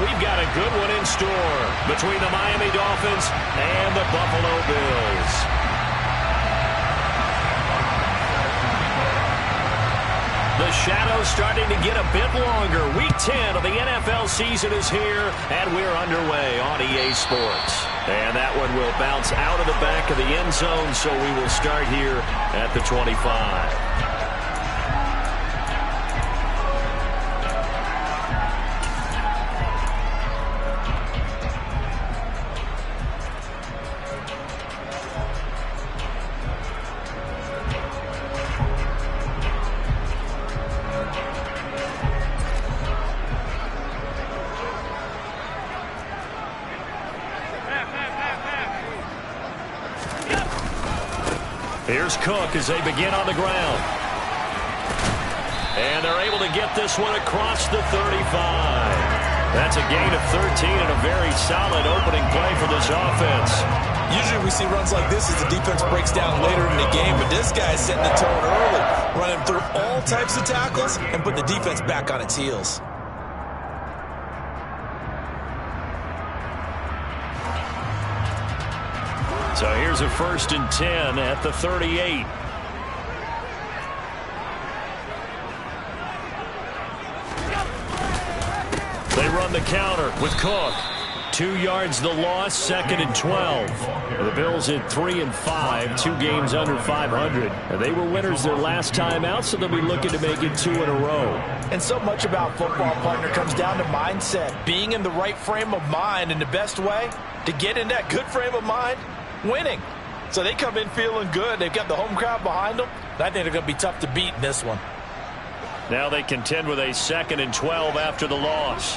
we've got a good one in store between the Miami Dolphins and the Buffalo Bills. The shadow's starting to get a bit longer. Week 10 of the NFL season is here, and we're underway on EA Sports. And that one will bounce out of the back of the end zone, so we will start here at the 25. Here's Cook as they begin on the ground. And they're able to get this one across the 35. That's a gain of 13 and a very solid opening play for this offense. Usually we see runs like this as the defense breaks down later in the game, but this guy's setting the tone early, running through all types of tackles and putting the defense back on its heels. So here's a 1st and 10 at the 38. They run the counter with Cook. 2 yards the loss, 2nd and 12. The Bills at 3 and 5, 2 games under 500. And they were winners their last time out, so they'll be looking to make it 2 in a row. And so much about football, partner, comes down to mindset. Being in the right frame of mind, and the best way to get in that good frame of mind, winning. So they come in feeling good. They've got the home crowd behind them. I think they're going to be tough to beat in this one. Now they contend with a 2nd and 12 after the loss.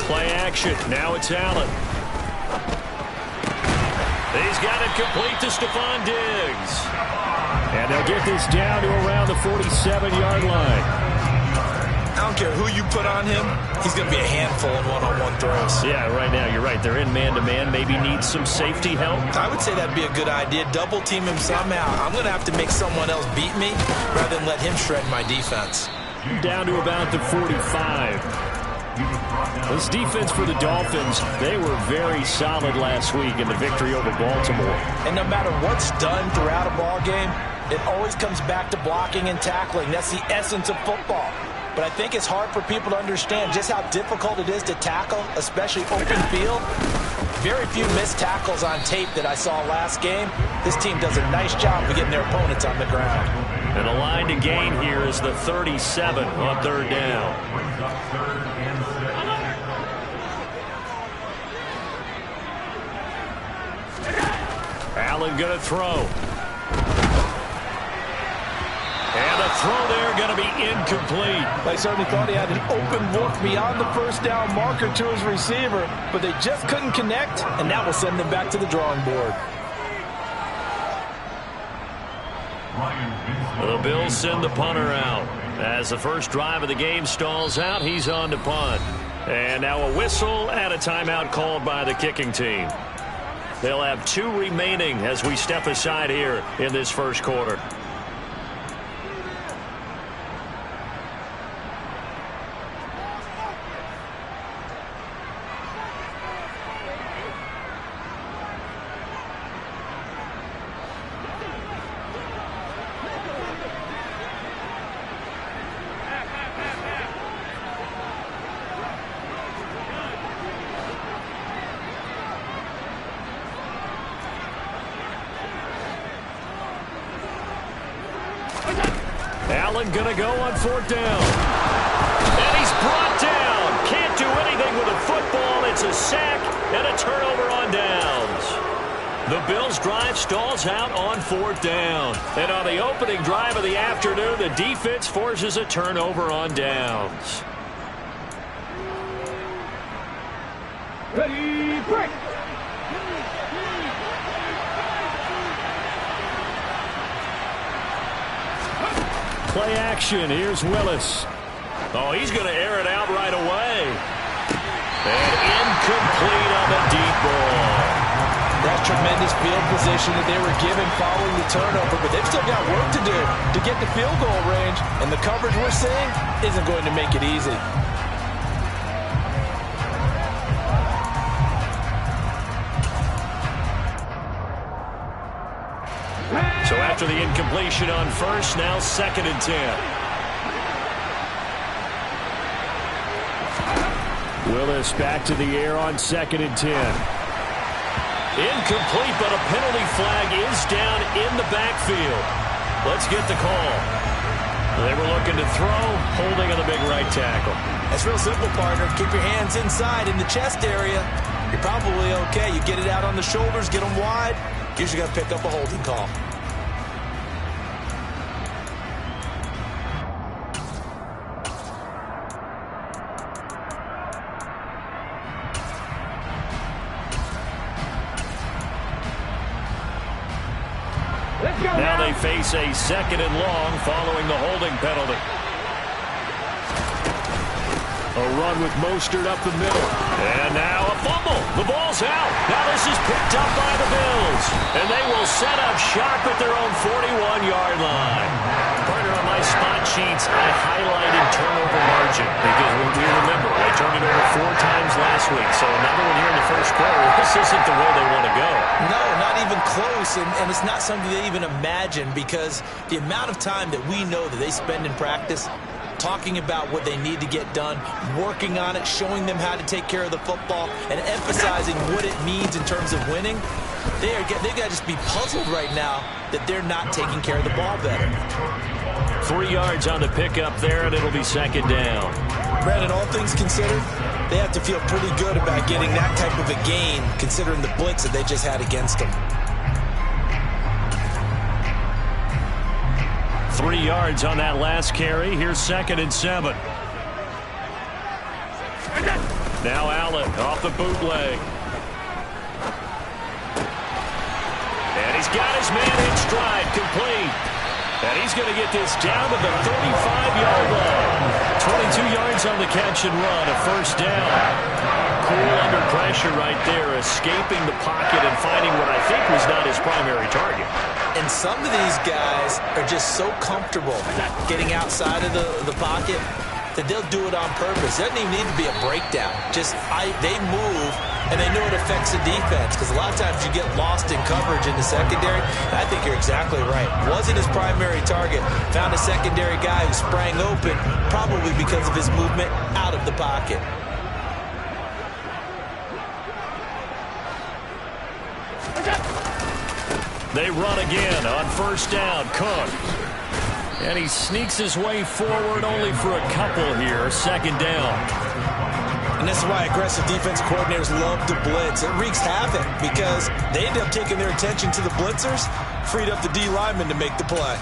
Play action. Now it's Allen. He's got it complete to Stephon Diggs. And they'll get this down to around the 47-yard line. I don't care who you put on him, he's going to be a handful in one-on-one throws. Yeah, right now, you're right. They're in man-to-man. Maybe need some safety help. I would say that'd be a good idea. Double team him somehow. I'm going to have to make someone else beat me rather than let him shred my defense. Down to about the 45. This defense for the Dolphins, they were very solid last week in the victory over Baltimore. And no matter what's done throughout a ball game, it always comes back to blocking and tackling. That's the essence of football. But I think it's hard for people to understand just how difficult it is to tackle, especially open field. Very few missed tackles on tape that I saw last game. This team does a nice job of getting their opponents on the ground. And the line to gain here is the 37 on 3rd down. Allen going to throw. And the throw there going to be incomplete. They certainly thought he had an open look beyond the 1st down marker to his receiver, but they just couldn't connect, and that will send them back to the drawing board. The Bills send the punter out. As the first drive of the game stalls out, he's on to punt. And now a whistle and a timeout called by the kicking team. They'll have 2 remaining as we step aside here in this first quarter. Allen going to go on 4th down. And he's brought down. Can't do anything with a football. It's a sack and a turnover on downs. The Bills' drive stalls out on 4th down. And on the opening drive of the afternoon, the defense forces a turnover on downs. Ready, break. Play action. Here's Willis. Oh, he's going to air it out right away. And incomplete on the deep ball. That's tremendous field position that they were given following the turnover, but they've still got work to do to get the field goal range, and the coverage we're seeing isn't going to make it easy. So after the incompletion on first, now 2nd and 10. Willis back to the air on 2nd and 10. Incomplete, but a penalty flag is down in the backfield. Let's get the call. They were looking to throw, holding on the big right tackle. That's real simple, partner. Keep your hands inside in the chest area. You're probably okay. You get it out on the shoulders, get them wide. Usually got to pick up a holding call. Now they face a 2nd and long following the holding penalty. A run with Mostert up the middle. And now a fumble. The ball's out. Now this is picked up by the Bills. And they will set up shop at their own 41-yard line. Partner, on my spot sheets, I highlighted turnover margin because we remember they turned it over 4 times last week. So another one here in the first quarter. This isn't the way they want to go. No, not even close, and it's not something they even imagine because the amount of time that we know that they spend in practice talking about what they need to get done, working on it, showing them how to take care of the football, and emphasizing what it means in terms of winning, they've got to just be puzzled right now that they're not taking care of the ball better. 3 yards on the pickup there, and it'll be 2nd down. Brandon, all things considered, they have to feel pretty good about getting that type of a gain, considering the blitz that they just had against them. 3 yards on that last carry. Here's 2nd and 7. Now Allen off the bootleg. And he's got his man in stride, complete. And he's going to get this down to the 35-yard line. 22 yards on the catch and run, a 1st down. Cool under pressure right there, escaping the pocket and finding what I think was not his primary target. And some of these guys are just so comfortable getting outside of the pocket that they'll do it on purpose. It doesn't even need to be a breakdown. They move, and they know it affects the defense because a lot of times you get lost in coverage in the secondary. And I think you're exactly right. Wasn't his primary target. Found a secondary guy who sprang open, probably because of his movement out of the pocket. They run again on 1st down. Cook. And he sneaks his way forward only for a couple here. 2nd down. And this is why aggressive defense coordinators love to blitz. It wreaks havoc because they end up taking their attention to the blitzers, freed up the D lineman to make the play.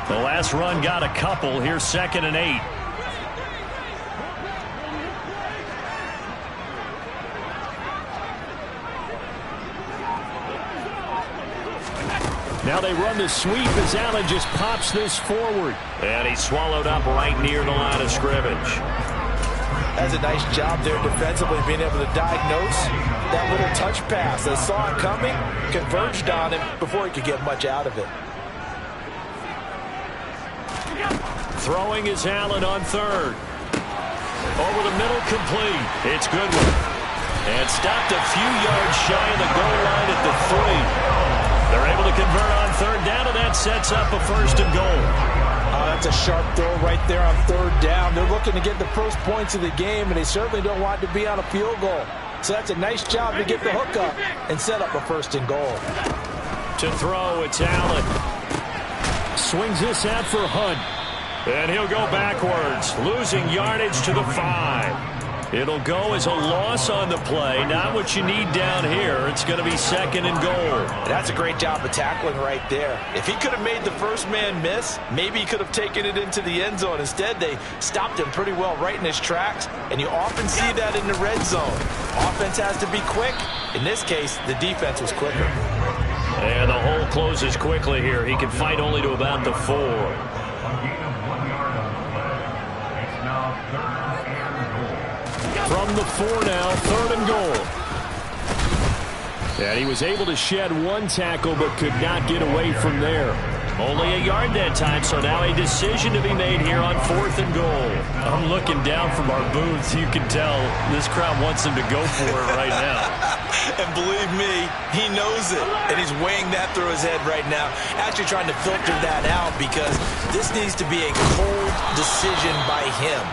The last run got a couple. Here's 2nd and 8. Now they run the sweep as Allen just pops this forward. And he's swallowed up right near the line of scrimmage. That's a nice job there defensively, being able to diagnose that little touch pass. They saw it coming, converged on him before he could get much out of it. Throwing is Allen on 3rd. Over the middle, complete. It's Goodwin. And stopped a few yards shy of the goal line at the 3. They're able to convert on 3rd down, and that sets up a 1st and goal. Oh, that's a sharp throw right there on 3rd down. They're looking to get the first points of the game, and they certainly don't want to be on a field goal. So that's a nice job to get the hook up and set up a 1st and goal. To throw, it's Allen. Swings this out for Hunt. And he'll go backwards, losing yardage to the 5. It'll go as a loss on the play. Not what you need down here. It's going to be 2nd and goal. That's a great job of tackling right there. If he could have made the first man miss, maybe he could have taken it into the end zone. Instead, they stopped him pretty well right in his tracks, and you often see that in the red zone. Offense has to be quick. In this case, the defense was quicker. And the hole closes quickly here. He can fight only to about the 4. From the 4 now, 3rd and goal. And he was able to shed one tackle but could not get away from there. Only a yard that time, so now a decision to be made here on 4th and goal. I'm looking down from our booths. You can tell this crowd wants him to go for it right now. And believe me, he knows it. And he's weighing that through his head right now. Actually trying to filter that out because this needs to be a cold decision by him.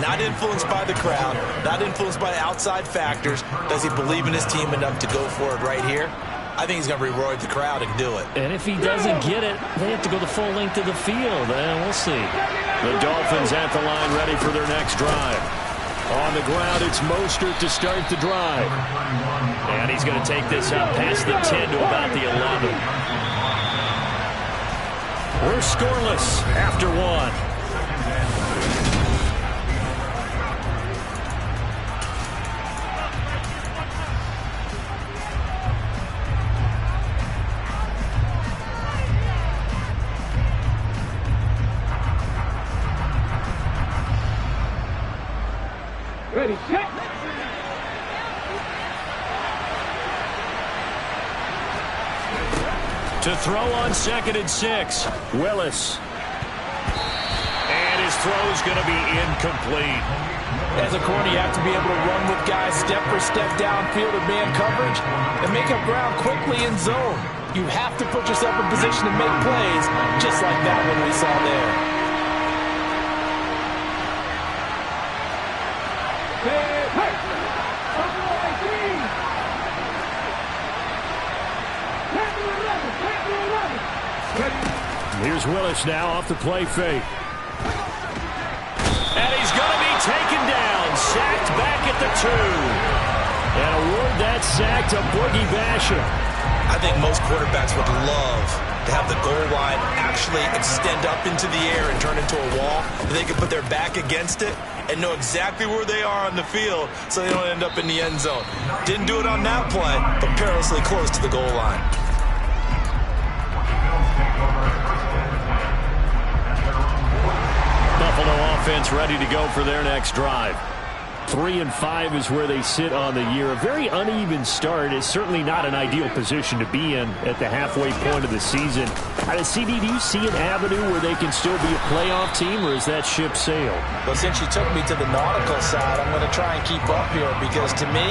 Not influenced by the crowd, not influenced by outside factors. Does he believe in his team enough to go for it right here? I think he's going to reward the crowd and do it. And if he doesn't get it, they have to go the full length of the field. We'll see. The Dolphins at the line ready for their next drive. On the ground, it's Mostert to start the drive. And he's going to take this out past the 10 to about the 11. We're scoreless after 1. Ready, set. To throw on 2nd and 6. Willis. And his throw's going to be incomplete. As a corner, you have to be able to run with guys step for step downfield in man coverage and make up ground quickly in zone. You have to put yourself in position to make plays, just like that one we saw there. Here's Willis now off the play fake. And he's going to be taken down. Sacked back at the 2. And award that sack to Boogie Basham. I think most quarterbacks would love to have the goal line actually extend up into the air and turn into a wall. They can put their back against it and know exactly where they are on the field so they don't end up in the end zone. Didn't do it on that play, but perilously close to the goal line. Buffalo offense ready to go for their next drive. 3-5 is where they sit on the year. A very uneven start is certainly not an ideal position to be in at the halfway point of the season. CD, do you see an avenue where they can still be a playoff team, or is that ship sailed? Well, since you took me to the nautical side, I'm going to try and keep up here because to me,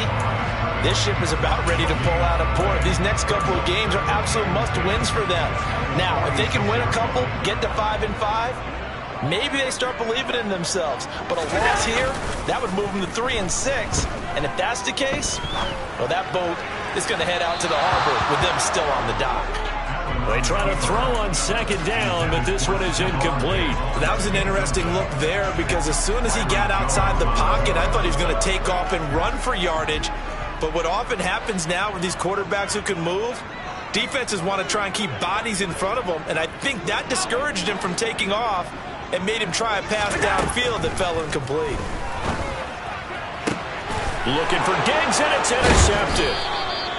this ship is about ready to pull out of port. These next couple of games are absolute must-wins for them. Now, if they can win a couple, get to 5-5, maybe they start believing in themselves. But a loss here, that would move them to 3-6. And if that's the case, well, that boat is going to head out to the harbor with them still on the dock. They try to throw on 2nd down, but this one is incomplete. That was an interesting look there because as soon as he got outside the pocket, I thought he was going to take off and run for yardage. But what often happens now with these quarterbacks who can move, defenses want to try and keep bodies in front of them, and I think that discouraged him from taking off and made him try a pass downfield that fell incomplete. Looking for Diggs, and it's intercepted.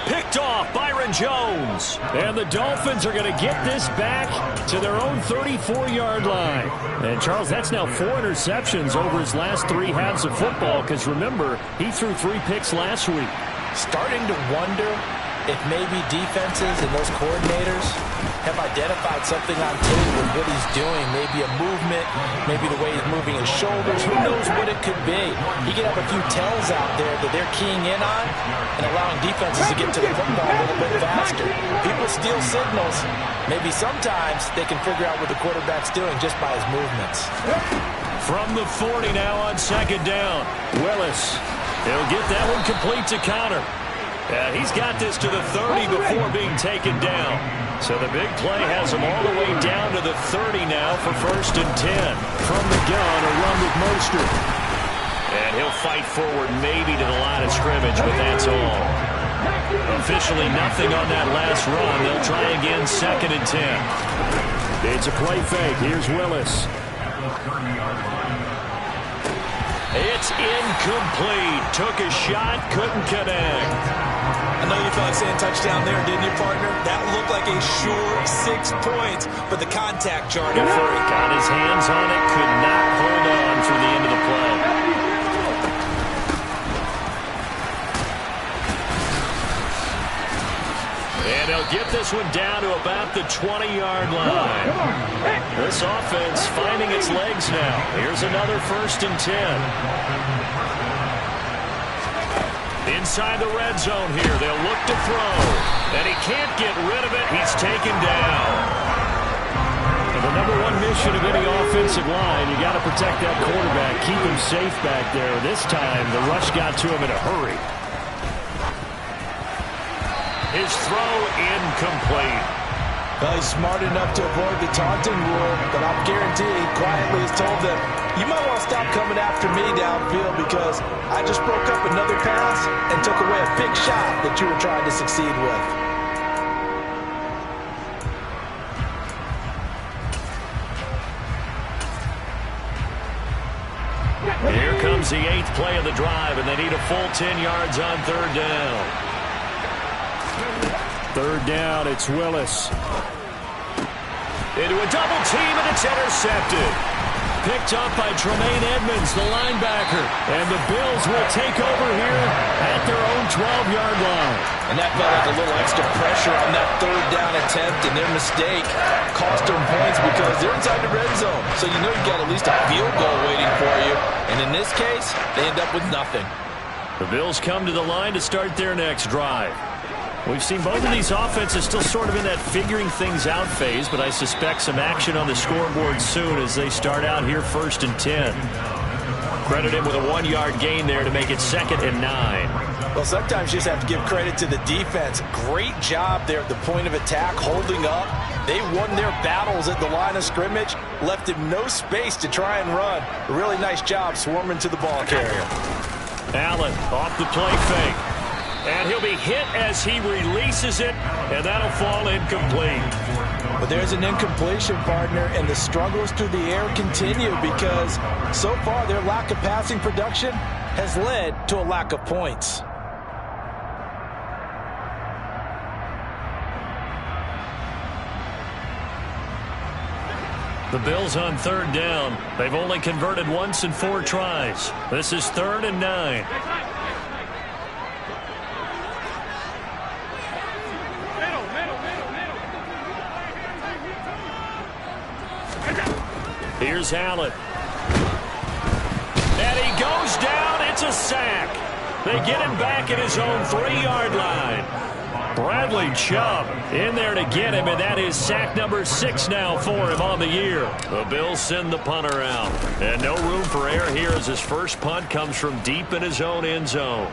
Picked off Byron Jones. And the Dolphins are going to get this back to their own 34-yard line. And, Charles, that's now 4 interceptions over his last 3 halves of football because, remember, he threw 3 picks last week. Starting to wonder if maybe defenses and those coordinators have identified something on tape with what he's doing. Maybe a movement, maybe the way he's moving his shoulders. Who knows what it could be? He could have a few tells out there that they're keying in on and allowing defenses to get to the football a little bit faster. People steal signals. Maybe sometimes they can figure out what the quarterback's doing just by his movements. From the 40 now on 2nd down. Willis. He'll get that one complete to Connor. And he's got this to the 30 before being taken down. So the big play has him all the way down to the 30 now for 1st and 10. From the gun, a run with Mostert. And he'll fight forward maybe to the line of scrimmage, but that's all. Officially nothing on that last run. They'll try again 2nd and 10. It's a play fake. Here's Willis. It's incomplete. Took a shot, couldn't connect. I know you felt like saying touchdown there, didn't you, partner? That looked like a sure 6 points, but the contact jarred him free. Got his hands on it, could not hold on through the end of the play. And he'll get this one down to about the 20-yard line. This offense finding its legs now. Here's another 1st and 10. Inside the red zone here, they'll look to throw. And he can't get rid of it. He's taken down. And the number one mission of any offensive line, you got to protect that quarterback, keep him safe back there. This time, the rush got to him in a hurry. His throw incomplete. Well, he's smart enough to avoid the taunting rule, but I'm guaranteed quietly has told them, you might want to stop coming after me downfield because I just broke up another pass and took away a big shot that you were trying to succeed with. Here comes the 8th play of the drive, and they need a full 10 yards on 3rd down. 3rd down, it's Willis. Into a double team, and it's intercepted. Picked up by Tremaine Edmonds, the linebacker. And the Bills will take over here at their own 12-yard line. And that felt like a little extra pressure on that 3rd down attempt, and their mistake cost them points because they're inside the red zone. So you know you've got at least a field goal waiting for you. And in this case, they end up with nothing. The Bills come to the line to start their next drive. We've seen both of these offenses still sort of in that figuring things out phase, but I suspect some action on the scoreboard soon as they start out here 1st and 10. Credit him with a 1-yard gain there to make it 2nd and 9. Well, sometimes you just have to give credit to the defense. Great job there at the point of attack, holding up. They won their battles at the line of scrimmage, left him no space to try and run. A really nice job swarming to the ball carrier. Allen off the play fake. And he'll be hit as he releases it, and that'll fall incomplete. But there's an incompletion, partner, and the struggles through the air continue because so far their lack of passing production has led to a lack of points. The Bills on 3rd down. They've only converted once in 4 tries. This is 3rd and 9. Here's Allen. And he goes down. It's a sack. They get him back at his own 3-yard line. Bradley Chubb in there to get him, and that is sack number 6 now for him on the year. The Bills send the punter out. And no room for error here as his first punt comes from deep in his own end zone.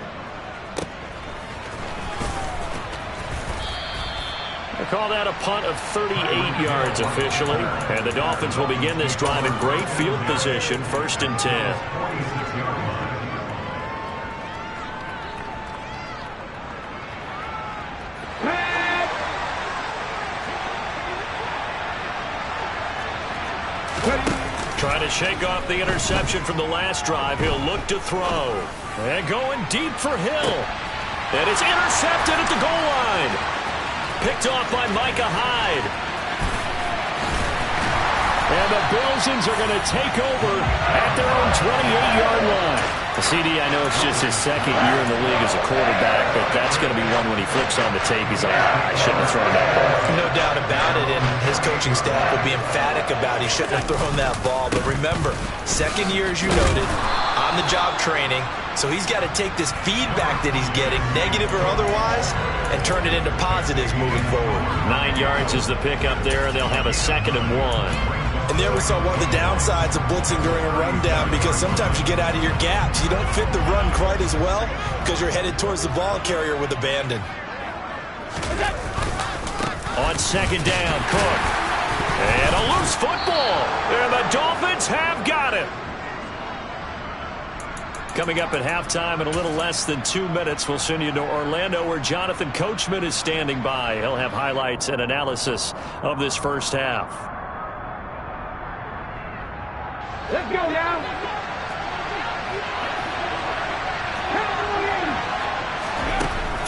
They call that a punt of 38 yards officially. And the Dolphins will begin this drive in great field position, 1st and 10. Trying to shake off the interception from the last drive. He'll look to throw. And going deep for Hill. And it's intercepted at the goal line. Picked off by Micah Hyde. And the Bilsons are going to take over at their own 28-yard line. CD, I know it's just his 2nd year in the league as a quarterback, but that's going to be one when he flips on the tape. He's like, I shouldn't have thrown that ball. No doubt about it, and his coaching staff will be emphatic about he shouldn't have thrown that ball. But remember, 2nd year, as you noted, on-the-job training, so he's got to take this feedback that he's getting, negative or otherwise, and turn it into positives moving forward. 9 yards is the pickup there, and they'll have a 2nd and 1. And there we saw one of the downsides of blitzing during a rundown because sometimes you get out of your gaps. You don't fit the run quite as well because you're headed towards the ball carrier with abandon. On 2nd down, Cook. And a loose football. And the Dolphins have got it. Coming up at halftime in a little less than 2 minutes, we'll send you to Orlando where Jonathan Coachman is standing by. He'll have highlights and analysis of this first half. Let's go now.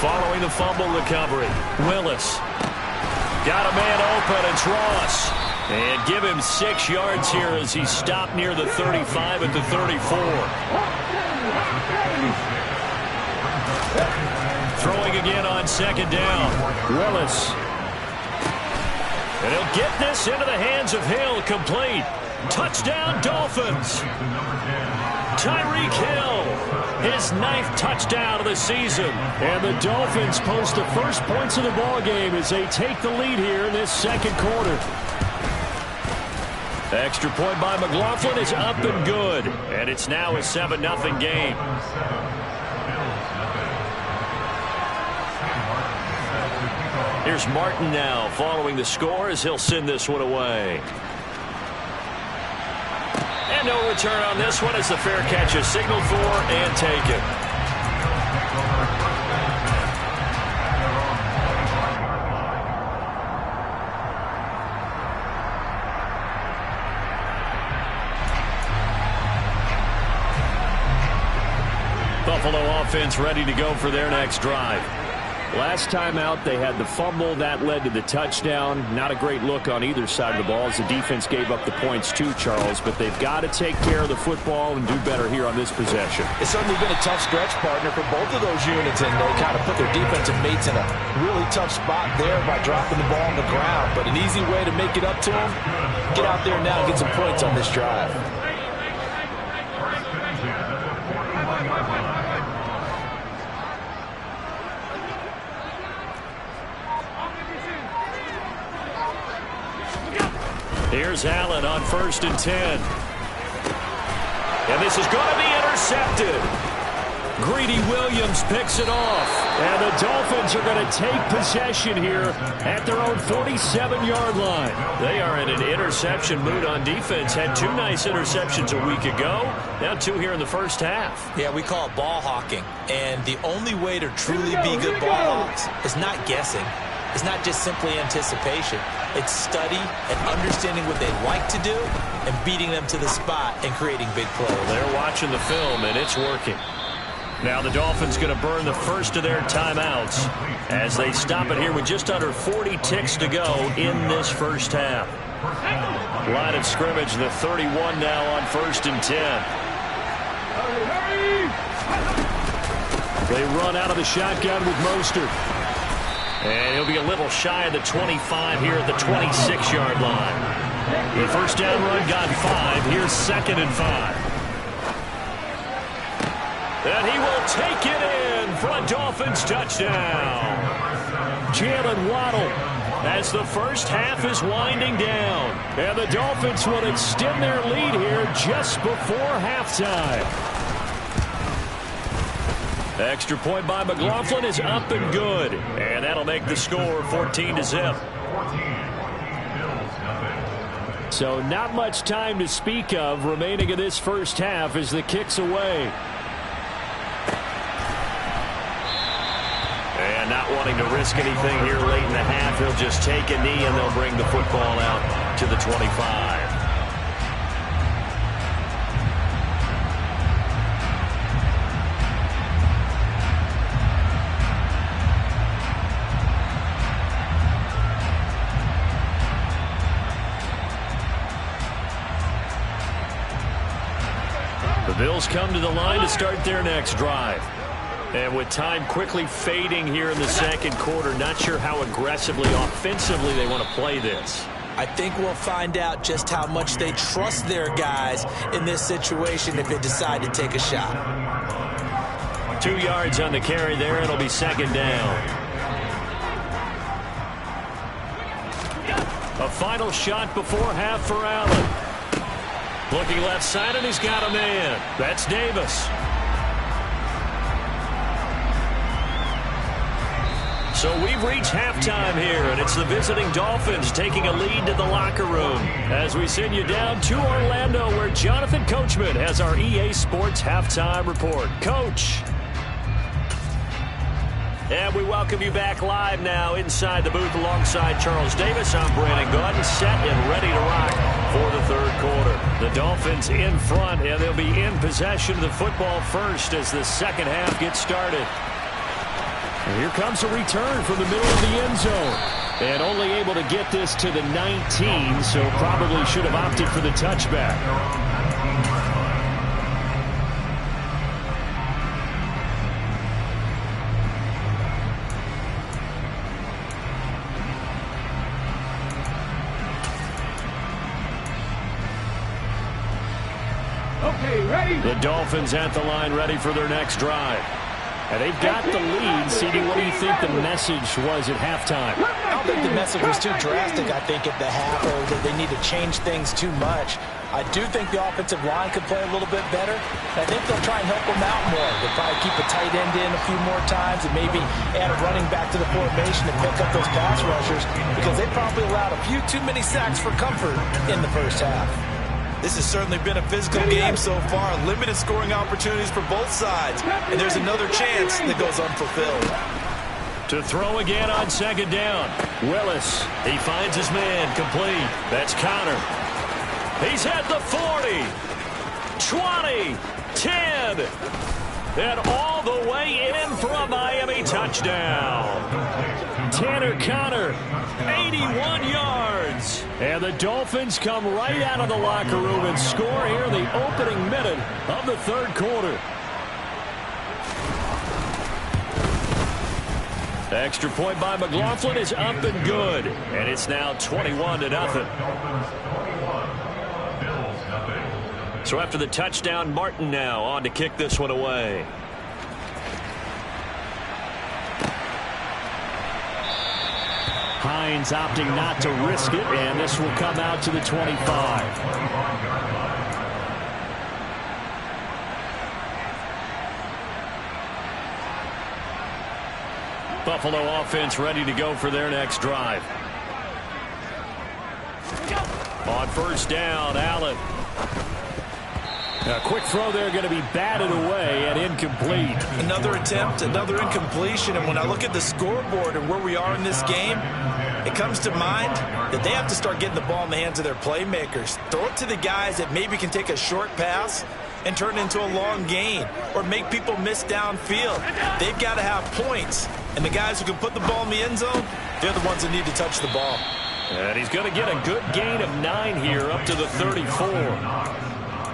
Following the fumble recovery, Willis. Got a man open, it's Ross. And give him 6 yards here as he stopped near the 35 at the 34. Throwing again on second down. Willis. And he'll get this into the hands of Hill, complete. Touchdown, Dolphins. Tyreek Hill, his 9th touchdown of the season. And the Dolphins post the first points of the ball game as they take the lead here in this second quarter. Extra point by McLaughlin is up and good. And it's now a 7-0 game. Here's Martin now following the score as he'll send this one away. And no return on this one as the fair catch is signaled for and taken. Buffalo offense ready to go for their next drive. Last time out, they had the fumble. That led to the touchdown. Not a great look on either side of the ball as the defense gave up the points too, Charles. But they've got to take care of the football and do better here on this possession. It's certainly been a tough stretch, partner, for both of those units, and they kind of put their defensive mates in a really tough spot there by dropping the ball on the ground. But an easy way to make it up to them, get out there now and get some points on this drive. Here's Allen on 1st and 10. And this is going to be intercepted. Greedy Williams picks it off. And the Dolphins are going to take possession here at their own 47-yard line. They are in an interception mood on defense. Had 2 nice interceptions a week ago. Now 2 here in the first half. Yeah, we call it ball hawking. And the only way to truly be good ball hawks is not guessing. It's not just simply anticipation. It's study and understanding what they like to do and beating them to the spot and creating big plays. They're watching the film, and it's working. Now the Dolphins going to burn the first of their timeouts as they stop it here with just under 40 ticks to go in this first half. Line of scrimmage, the 31 now on 1st and 10. They run out of the shotgun with Mostert. And he'll be a little shy of the 25 here at the 26-yard line. The first down run got 5. Here's 2nd and 5. And he will take it in for a Dolphins touchdown. Jalen Waddle as the first half is winding down. And the Dolphins will extend their lead here just before halftime. Extra point by McLaughlin is up and good. And that'll make the score 14-0. So not much time to speak of remaining in this first half as the kick's away. And not wanting to risk anything here late in the half, he'll just take a knee and they'll bring the football out to the 25. The Bills come to the line to start their next drive. And with time quickly fading here in the second quarter, not sure how aggressively, offensively they want to play this. I think we'll find out just how much they trust their guys in this situation if they decide to take a shot. 2 yards on the carry there. It'll be 2nd down. A final shot before half for Allen. Looking left side, and he's got a man. That's Davis. So we've reached halftime here, and it's the visiting Dolphins taking a lead to the locker room as we send you down to Orlando, where Jonathan Coachman has our EA Sports halftime report. Coach. And we welcome you back live now inside the booth alongside Charles Davis. I'm Brandon Gordon, set and ready to rock for the third quarter. The Dolphins in front, and they'll be in possession of the football first as the second half gets started. And here comes a return from the middle of the end zone. And only able to get this to the 19, so probably should have opted for the touchback. Okay, ready? The Dolphins at the line, ready for their next drive. And they've got the lead. CD, what do you think the message was at halftime? I don't think the message was too drastic, I think, at the half, or that they need to change things too much. I do think the offensive line could play a little bit better. I think they'll try and help them out more. They'll probably keep a tight end in a few more times and maybe add a running back to the formation to pick up those pass rushers, because they probably allowed a few too many sacks for comfort in the first half. This has certainly been a physical game so far. Limited scoring opportunities for both sides. And there's another chance that goes unfulfilled. To throw again on second down. Willis. He finds his man complete. That's Connor. He's at the 40. 20. 10. And all the way in for a Miami touchdown. Tanner Connor, 81 yards. And the Dolphins come right out of the locker room and score here in the opening minute of the third quarter. The extra point by McLaughlin is up and good. And it's now 21-0. So after the touchdown, Martin now on to kick this one away. Hines opting not to risk it, and this will come out to the 25. Buffalo offense ready to go for their next drive. On first down, Allen. A quick throw there going to be batted away and incomplete. Another attempt, another incompletion, and when I look at the scoreboard and where we are in this game, it comes to mind that they have to start getting the ball in the hands of their playmakers. Throw it to the guys that maybe can take a short pass and turn it into a long gain or make people miss downfield. They've got to have points, and the guys who can put the ball in the end zone, they're the ones that need to touch the ball. And he's going to get a good gain of 9 here up to the 34.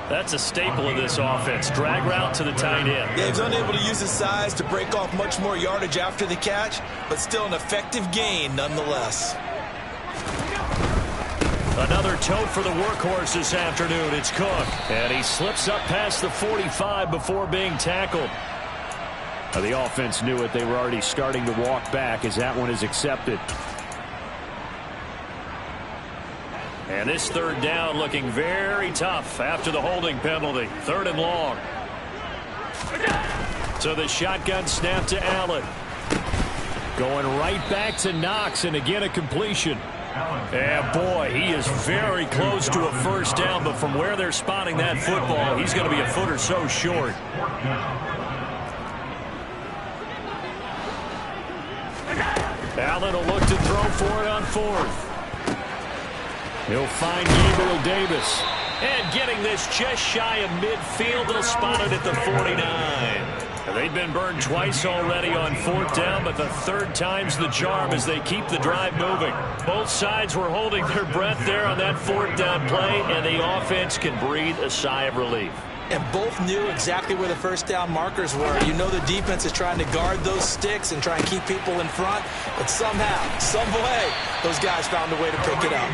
That's a staple of this offense. Drag route to the tight end. Yeah, he's unable to use his size to break off much more yardage after the catch, but still an effective gain nonetheless. Another tote for the workhorse this afternoon. It's Cook. And he slips up past the 45 before being tackled. Now, the offense knew it. They were already starting to walk back as that one is accepted. And this third down looking very tough after the holding penalty. 3rd and long. So the shotgun snap to Allen. Going right back to Knox, and again a completion. And boy, he is very close to a first down, but from where they're spotting that football, he's going to be a foot or so short. Allen will look to throw for it on 4th. He'll find Gabriel Davis. And getting this just shy of midfield, they'll spot it at the 49. They've been burned twice already on 4th down, but the 3rd time's the charm as they keep the drive moving. Both sides were holding their breath there on that 4th down play, and the offense can breathe a sigh of relief. And both knew exactly where the first down markers were. You know the defense is trying to guard those sticks and try and keep people in front. But somehow, some way, those guys found a way to pick it up.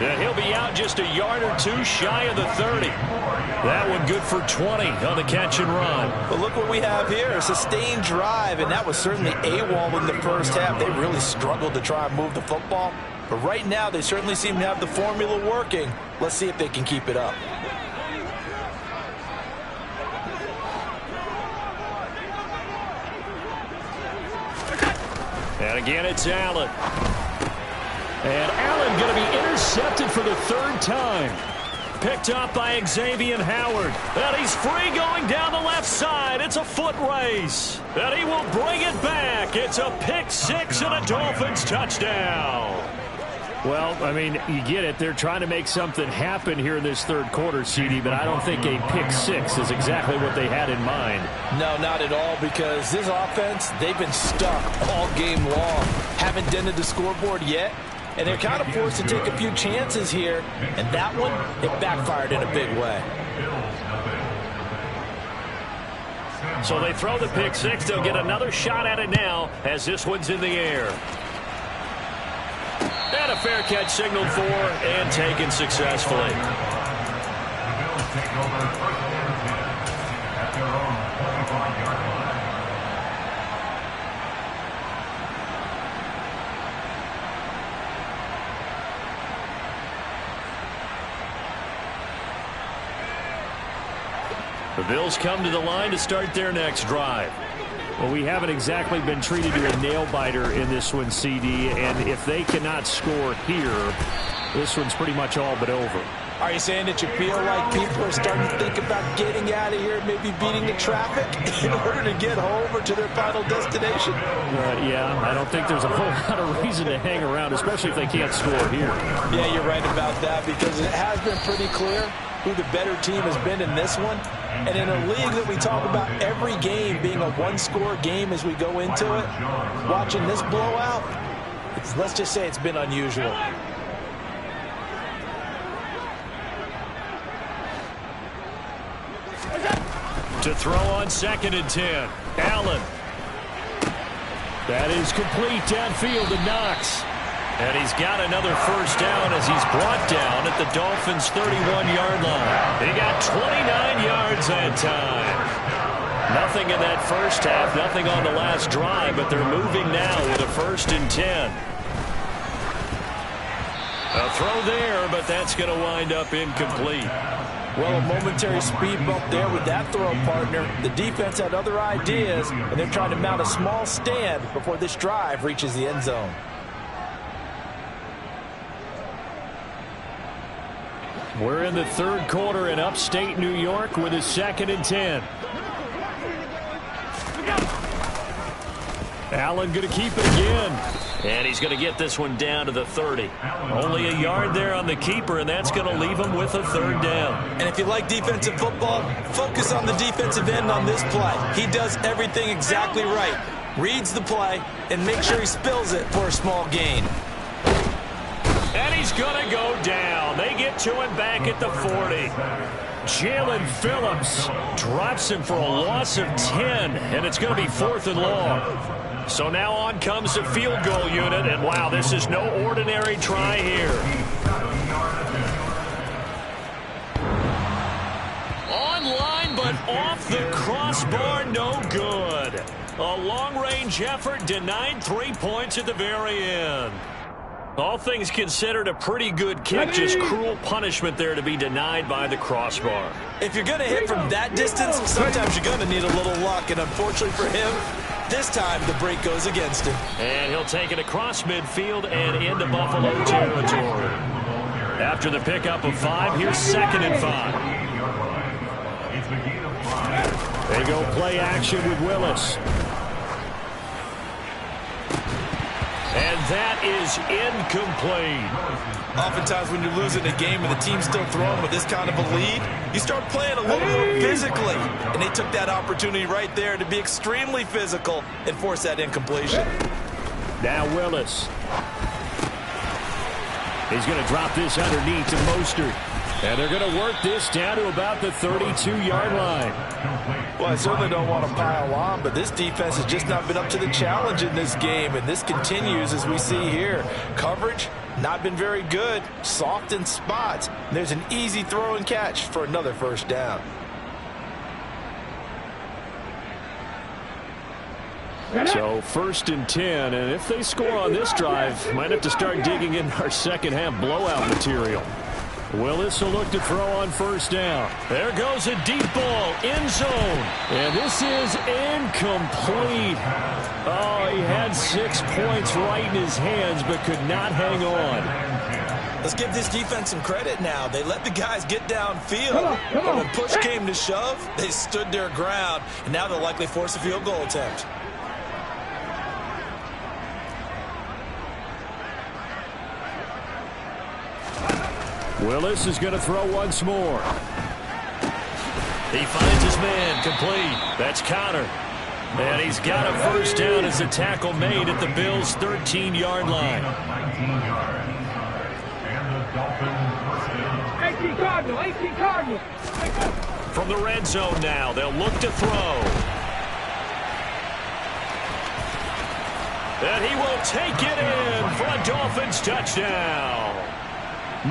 And he'll be out just a yard or two shy of the 30. That one good for 20 on the catch and run. But look what we have here, a sustained drive, and that was certainly AWOL in the first half. They really struggled to try and move the football. But right now, they certainly seem to have the formula working. Let's see if they can keep it up. And again, it's Allen. And Allen going to be intercepted for the 3rd time. Picked up by Xavier Howard. And he's free going down the left side. It's a foot race. And he will bring it back. It's a pick 6 and a Dolphins touchdown. Well, I mean, you get it. They're trying to make something happen here in this third quarter, CD, but I don't think a pick-6 is exactly what they had in mind. No, not at all, because this offense, they've been stuck all game long. Haven't dented the scoreboard yet, and they're kind of forced to take a few chances here, and that one, it backfired in a big way. So they throw the pick-6. They'll get another shot at it now as this one's in the air. And a fair catch signaled for and taken successfully. The Bills come to the line to start their next drive. Well, we haven't exactly been treated to a nail-biter in this one, CD, and if they cannot score here, this one's pretty much all but over. Are you saying that you feel like people are starting to think about getting out of here, maybe beating the traffic in order to get home or to their final destination? Yeah, I don't think there's a whole lot of reason to hang around, especially if they can't score here. Yeah, you're right about that, because it has been pretty clear who the better team has been in this one. And in a league that we talk about every game being a one-score game as we go into it, watching this blowout, let's just say it's been unusual. To throw on 2nd and 10. Allen. That is complete downfield to Knox. And he's got another first down as he's brought down at the Dolphins' 31-yard line. He got 29 yards that time. Nothing in that first half, nothing on the last drive, but they're moving now with a 1st and 10. A throw there, but that's going to wind up incomplete. Well, a momentary speed bump there with that throw, partner. The defense had other ideas, and they're trying to mount a small stand before this drive reaches the end zone. We're in the third quarter in upstate New York with a 2nd and 10. Allen going to keep it again. And he's going to get this one down to the 30. Only a yard there on the keeper, and that's going to leave him with a 3rd down. And if you like defensive football, focus on the defensive end on this play. He does everything exactly right. Reads the play and makes sure he spills it for a small gain. And he's going to go down. They get to him back at the 40. Jalen Phillips drops him for a loss of 10, and it's going to be 4th and long. So now on comes the field goal unit, and wow, this is no ordinary try here. Online, but off the crossbar, no good. A long-range effort denied 3 points at the very end. All things considered, a pretty good kick, just cruel punishment there to be denied by the crossbar. If you're going to hit from that distance, sometimes you're going to need a little luck, and unfortunately for him, this time the break goes against him. And he'll take it across midfield and into Buffalo territory. After the pickup of 5, here's 2nd and 5. They go play action with Willis. And that is incomplete. Oftentimes when you're losing a game and the team's still throwing with this kind of a lead, you start playing a little more physically. And they took that opportunity right there to be extremely physical and force that incompletion. Now Willis. He's going to drop this underneath to Mostert. And they're going to work this down to about the 32-yard line. Well, I certainly don't want to pile on, but this defense has just not been up to the challenge in this game, and this continues as we see here. Coverage, not been very good, soft in spots. And there's an easy throw and catch for another 1st down. So 1st and 10, and if they score on this drive, might have to start digging in our second half blowout material. Willis will look to throw on 1st down. There goes a deep ball, end zone. And this is incomplete. Oh, he had 6 points right in his hands, but could not hang on. Let's give this defense some credit now. They let the guys get downfield, but when push came to shove, they stood their ground, and now they'll likely force a field goal attempt. Willis is going to throw once more. He finds his man, complete. That's Connor. And he's got a first down as the tackle made at the Bills' 13-yard line. 18 Cardinal. From the red zone now, they'll look to throw. And he will take it in for a Dolphins touchdown.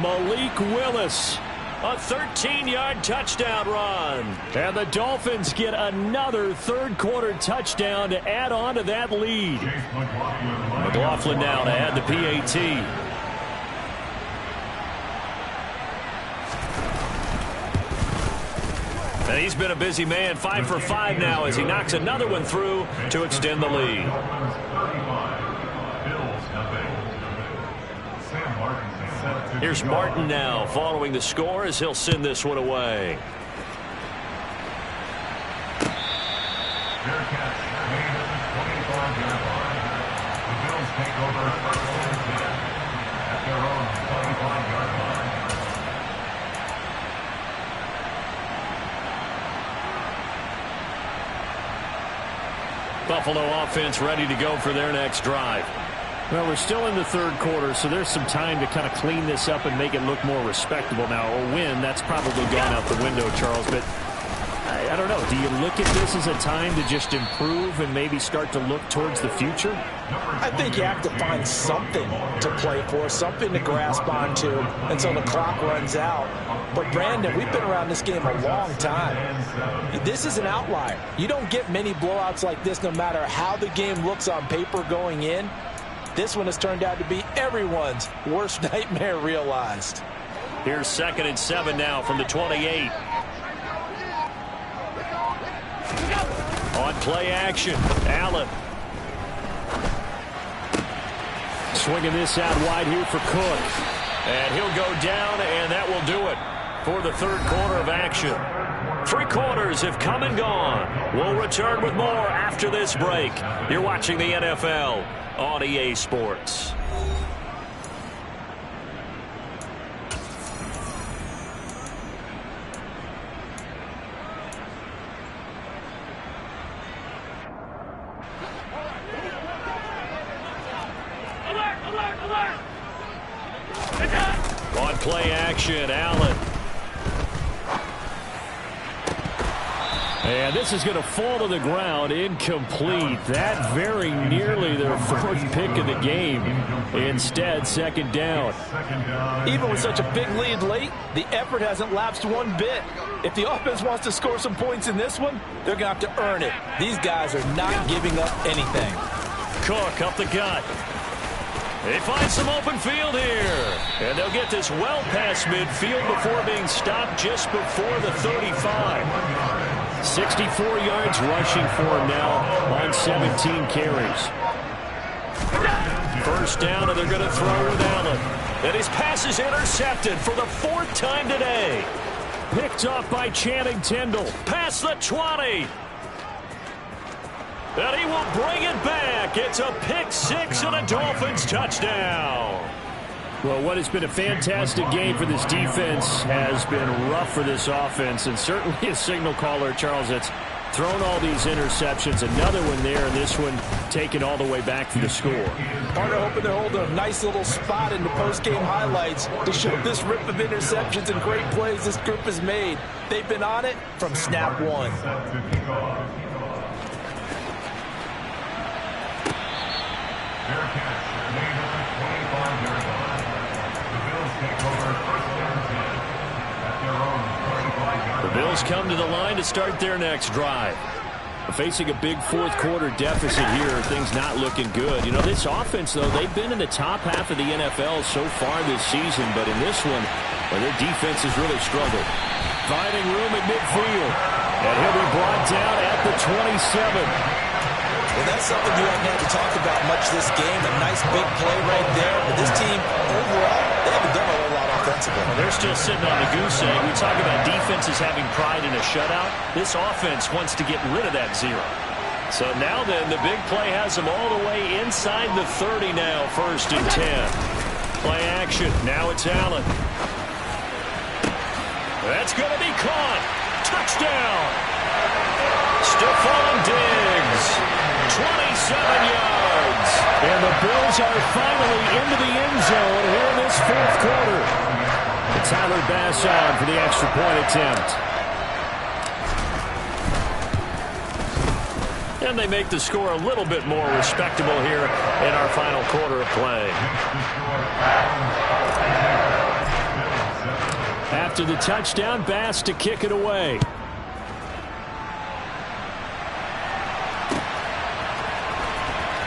Malik Willis. A 13-yard touchdown run. And the Dolphins get another third-quarter touchdown to add on to that lead. McLaughlin now to add the PAT. And he's been a busy man, 5 for 5 now as he knocks another one through to extend the lead. Here's Martin now following the score as he'll send this one away. Buffalo offense ready to go for their next drive. Well, we're still in the third quarter, so there's some time to kind of clean this up and make it look more respectable. Now, a win, that's probably gone out the window, Charles, but I don't know. Do you look at this as a time to just improve and maybe start to look towards the future? I think you have to find something to play for, something to grasp onto until the clock runs out. But, Brandon, we've been around this game a long time. This is an outlier. You don't get many blowouts like this no matter how the game looks on paper going in. This one has turned out to be everyone's worst nightmare realized. Here's 2nd and 7 now from the 28. On play action, Allen. Swinging this out wide here for Cook. And he'll go down, and that will do it for the third quarter of action. 3 quarters have come and gone. We'll return with more after this break. You're watching the NFL on EA Sports. On play action, Allen. And this is going to fall to the ground, incomplete. That very nearly their 4th pick of the game. Instead, 2nd down. Even with such a big lead late, the effort hasn't lapsed one bit. If the offense wants to score some points in this one, they're going to have to earn it. These guys are not giving up anything. Cook up the gut. They find some open field here. And they'll get this well past midfield before being stopped just before the 35. 64 yards rushing for him now on 17 carries. First down, and they're going to throw with Allen. And his pass is intercepted for the 4th time today. Picked off by Channing Tindall. Past the 20. And he will bring it back. It's a pick 6 and a Dolphins touchdown. Well, what has been a fantastic game for this defense has been rough for this offense, and certainly a signal caller, Charles, that's thrown all these interceptions. Another one there, and this one taken all the way back for the score. Partner hoping they're holding a nice little spot in the post-game highlights to show this rip of interceptions and great plays this group has made. They've been on it from snap one. The Bills come to the line to start their next drive. Facing a big 4th quarter deficit here, things not looking good. You know, this offense, though, they've been in the top half of the NFL so far this season, but in this one, well, their defense has really struggled. Finding room at midfield, and he'll be brought down at the 27. Well, that's something you haven't had to talk about much this game. A nice big play right there. But this team, overall, they haven't done a whole lot offensively. Well, they're still sitting on the goose egg. We talk about defenses having pride in a shutout. This offense wants to get rid of that 0. So now then, the big play has them all the way inside the 30 now, 1st and 10. Play action. Now it's Allen. That's going to be caught. Touchdown. Stephon Diggs, 27 yards. And the Bills are finally into the end zone here in this fourth quarter. And Tyler Bass on for the extra point attempt. And they make the score a little bit more respectable here in our final quarter of play. After the touchdown, Bass to kick it away.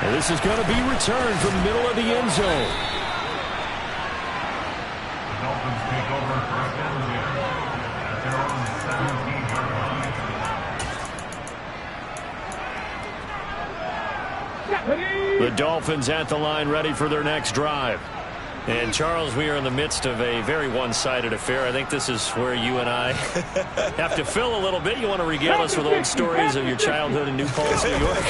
And this is going to be returned from the middle of the end zone. The Dolphins take over first and 10 at their own 17-yard line. The Dolphins at the line, ready for their next drive. And, Charles, we are in the midst of a very one-sided affair. I think this is where you and I have to fill a little bit. You want to regale us with old stories of your childhood in New Paltz, New York?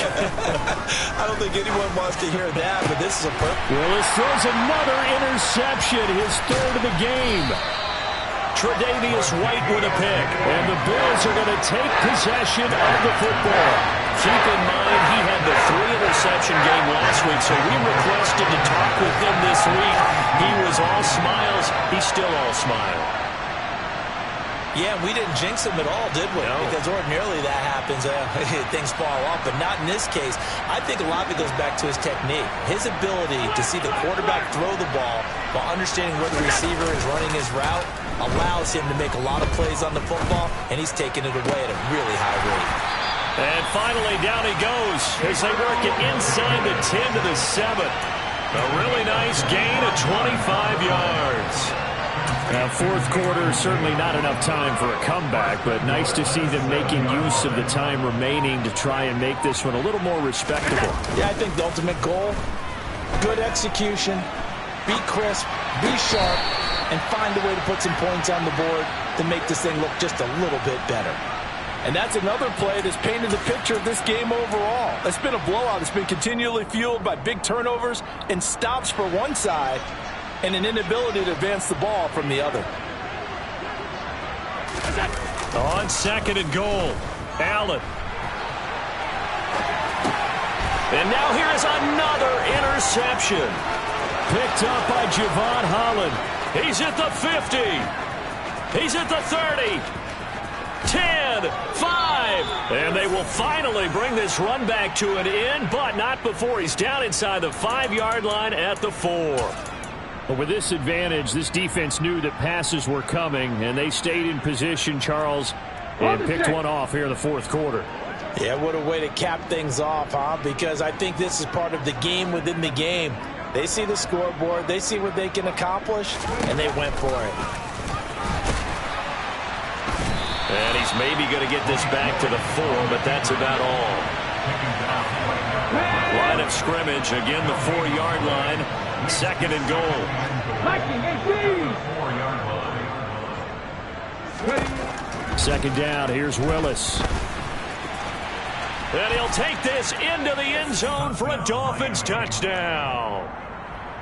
I don't think anyone wants to hear that, but this is a perfect. Willis throws another interception, his third of the game. Tre'Davious White with a pick. And the Bills are going to take possession of the football. Keep in mind he had the 3-interception game last week, so we requested to talk with him this week. He was all smiles. He's still all smile. Yeah, we didn't jinx him at all, did we? No. Because ordinarily that happens. Things fall off, but not in this case. I think a lot of it goes back to his technique. His ability to see the quarterback throw the ball while understanding where the receiver is running his route allows him to make a lot of plays on the football, and he's taking it away at a really high rate. And finally, down he goes as they work it inside the 10 to the 7. A really nice gain of 25 yards. Now, fourth quarter, certainly not enough time for a comeback, but nice to see them making use of the time remaining to try and make this one a little more respectable. Yeah, I think the ultimate goal, good execution, be crisp, be sharp, and find a way to put some points on the board to make this thing look just a little bit better. And that's another play that's painted the picture of this game overall. It's been a blowout. It's been continually fueled by big turnovers and stops for one side and an inability to advance the ball from the other. On second and goal, Allen. And now here is another interception. Picked up by Javon Holland. He's at the 50. He's at the 30. 10, 5. And they will finally bring this run back to an end, but not before he's down inside the 5-yard line at the 4. But with this advantage, this defense knew that passes were coming, and they stayed in position, Charles, and picked one off here in the fourth quarter. Yeah, what a way to cap things off, huh? Because I think this is part of the game within the game. They see the scoreboard, they see what they can accomplish, and they went for it. And he's maybe going to get this back to the 4, but that's about all. Line of scrimmage, again the 4-yard line. Second and goal. Second down, here's Willis. And he'll take this into the end zone for a Dolphins touchdown.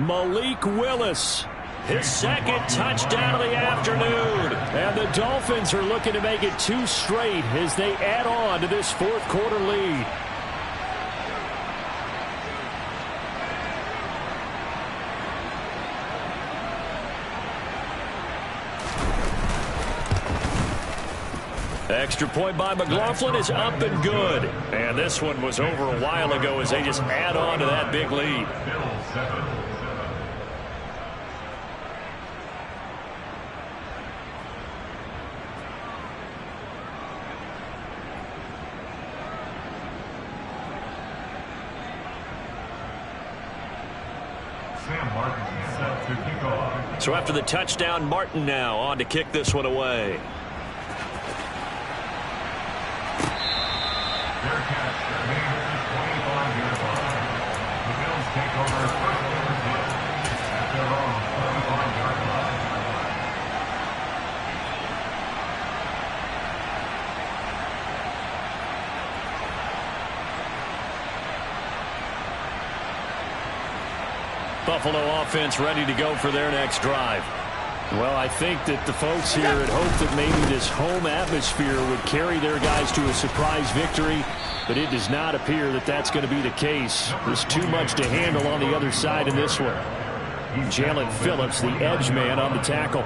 Malik Willis. His second touchdown of the afternoon. And the Dolphins are looking to make it 2 straight as they add on to this fourth quarter lead. Extra point by McLaughlin is up and good. And this one was over a while ago as they just add on to that big lead. So after the touchdown, Martin now on to kick this one away. Their catch remains at the 25-yard line. The Bills take over first and 10 at their own 25-yard line. Buffalo offense ready to go for their next drive. Well, I think that the folks here had hoped that maybe this home atmosphere would carry their guys to a surprise victory, but it does not appear that that's going to be the case. There's too much to handle on the other side in this one. Jalen Phillips, the edge man, on the tackle.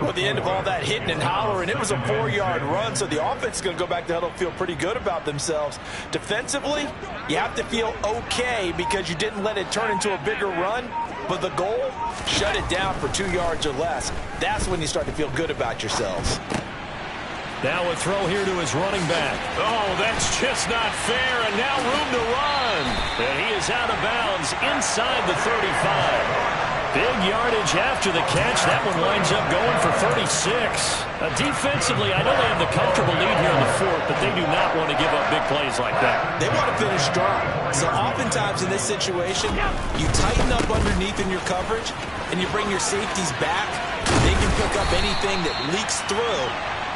Well, at the end of all that hitting and hollering, it was a 4-yard run, so the offense is going to go back to huddle, feel pretty good about themselves. Defensively, you have to feel okay because you didn't let it turn into a bigger run, but the goal, shut it down for 2 yards or less. That's when you start to feel good about yourselves. Now a throw here to his running back. Oh, that's just not fair, and now room to run. And he is out of bounds inside the 35. Big yardage after the catch. That one winds up going for 36. Defensively, I know they have the comfortable lead here in the fourth, but they do not want to give up big plays like that. They want to finish strong. So oftentimes in this situation, you tighten up underneath in your coverage, and you bring your safeties back. They can pick up anything that leaks through.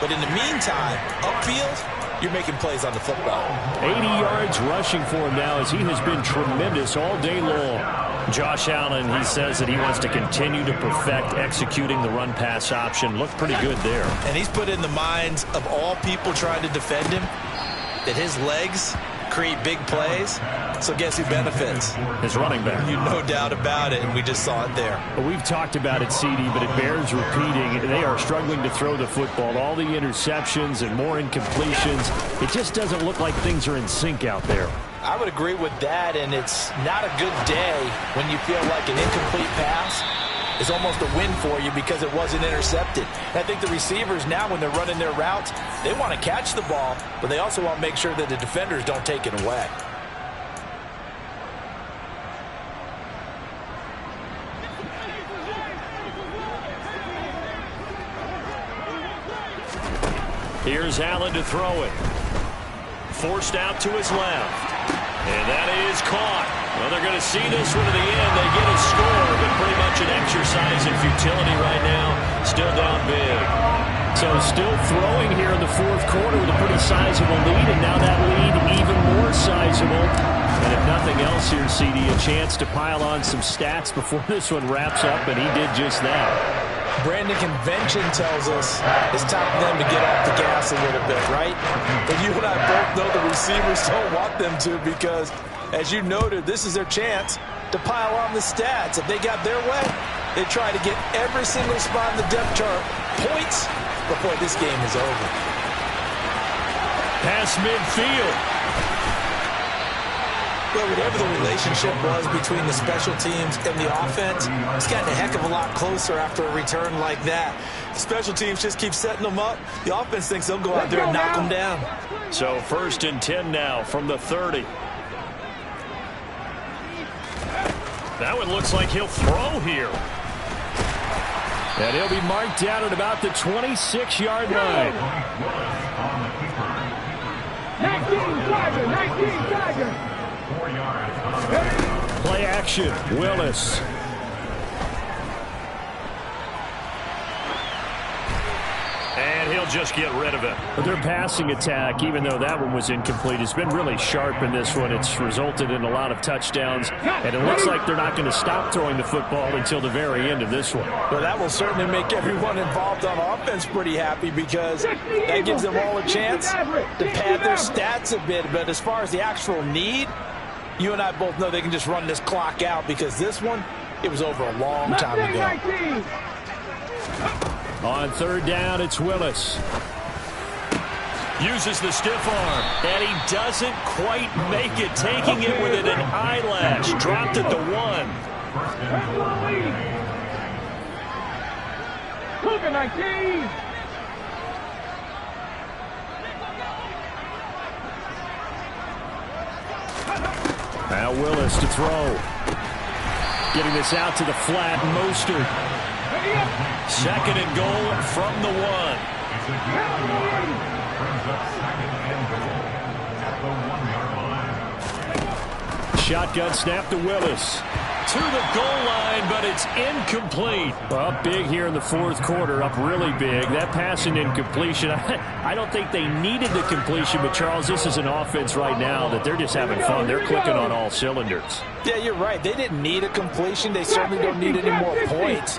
But in the meantime, upfield, you're making plays on the football. 80 yards rushing for him now as he has been tremendous all day long. Josh Allen, he says that he wants to continue to perfect executing the run-pass option. Looked pretty good there. And he's put in the minds of all people trying to defend him that his legs create big plays. So guess who benefits? His running back. You no doubt about it, and we just saw it there. Well, we've talked about it, CD, but it bears repeating. They are struggling to throw the football. All the interceptions and more incompletions. It just doesn't look like things are in sync out there. I would agree with that, and it's not a good day when you feel like an incomplete pass is almost a win for you because it wasn't intercepted. And I think the receivers now, when they're running their routes, they want to catch the ball, but they also want to make sure that the defenders don't take it away. Here's Allen to throw it. Forced out to his left. And that is caught. Well, they're going to see this one to the end. They get a score, but pretty much an exercise in futility right now. Still down big. So still throwing here in the fourth quarter with a pretty sizable lead, and now that lead even more sizable. And if nothing else here, CD, a chance to pile on some stats before this one wraps up, and he did just that. Brandon, convention tells us it's time for them to get off the gas a little bit, right? But you and I both know the receivers don't want them to because, as you noted, this is their chance to pile on the stats. If they got their way, they try to get every single spot in the depth chart points before this game is over. Pass midfield. Well, whatever the relationship was between the special teams and the offense, it's gotten a heck of a lot closer after a return like that. The special teams just keep setting them up. The offense thinks they'll go out there and knock them down. So 1st and 10 now from the 30. That one looks like he'll throw here. And he'll be marked down at about the 26-yard line. 19 Tiger. Play action, Willis. And he'll just get rid of it. But their passing attack, even though that one was incomplete, has been really sharp in this one. It's resulted in a lot of touchdowns, and it looks like they're not going to stop throwing the football until the very end of this one. Well, that will certainly make everyone involved on offense pretty happy because that gives them all a chance to pad their stats a bit. But as far as the actual need, you and I both know they can just run this clock out because this one, it was over a long time ago. On 3rd down, it's Willis. Uses the stiff arm, and he doesn't quite make it, taking it within an eyelash. Dropped at the 1. Cougar 19. Now Willis to throw. Getting this out to the flat, Mostert. 2nd and goal from the 1. Shotgun snap to Willis. To the goal line, but it's incomplete. Well, big here in the fourth quarter, up really big. That pass and incompletion, I don't think they needed the completion, but Charles, this is an offense right now that they're just having fun. They're clicking on all cylinders. Yeah, you're right. They didn't need a completion. They certainly don't need any more points.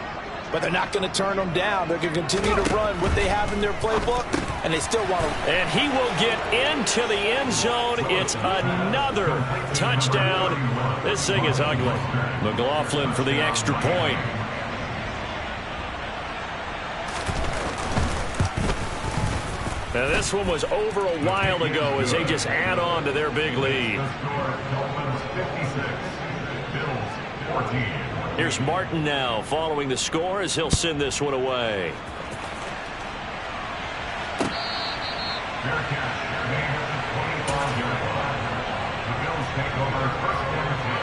but they're not going to turn them down. They're going to continue to run what they have in their playbook, and they still want to. And he will get into the end zone. It's another touchdown. This thing is ugly. McLaughlin for the extra point. Now this one was over a while ago as they just add on to their big lead. Dolphins 56, Bills 14. Here's Martin now following the score as he'll send this one away. Fair catch made at the 25-yard line. The Bills take over first and 10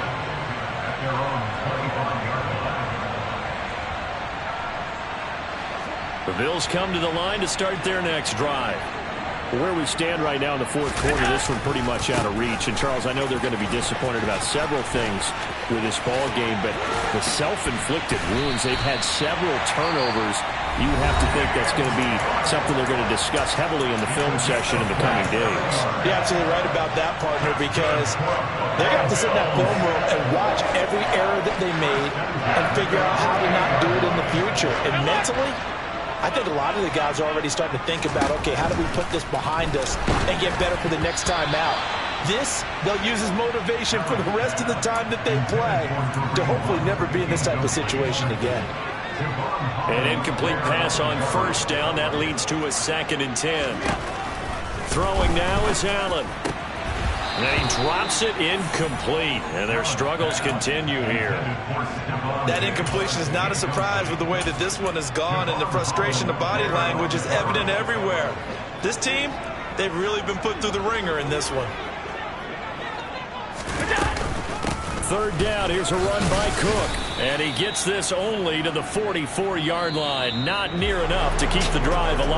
at their own 25-yard line. The Bills come to the line to start their next drive. Where we stand right now in the fourth quarter, this one pretty much out of reach. And, Charles, I know they're going to be disappointed about several things with this ball game, but the self-inflicted wounds, they've had several turnovers. You would have to think that's going to be something they're going to discuss heavily in the film session in the coming days. You're absolutely right about that, partner, because they're going to have to sit in that film room and watch every error that they made and figure out how to not do it in the future. And mentally, I think a lot of the guys are already starting to think about, okay, how do we put this behind us and get better for the next time out? This, they'll use as motivation for the rest of the time that they play to hopefully never be in this type of situation again. An incomplete pass on first down. That leads to a 2nd and 10. Throwing now is Allen. And he drops it incomplete. And their struggles continue here. That incompletion is not a surprise with the way that this one has gone, and the frustration of body language is evident everywhere. This team, they've really been put through the ringer in this one. 3rd down. Here's a run by Cook. And he gets this only to the 44-yard line. Not near enough to keep the drive alive.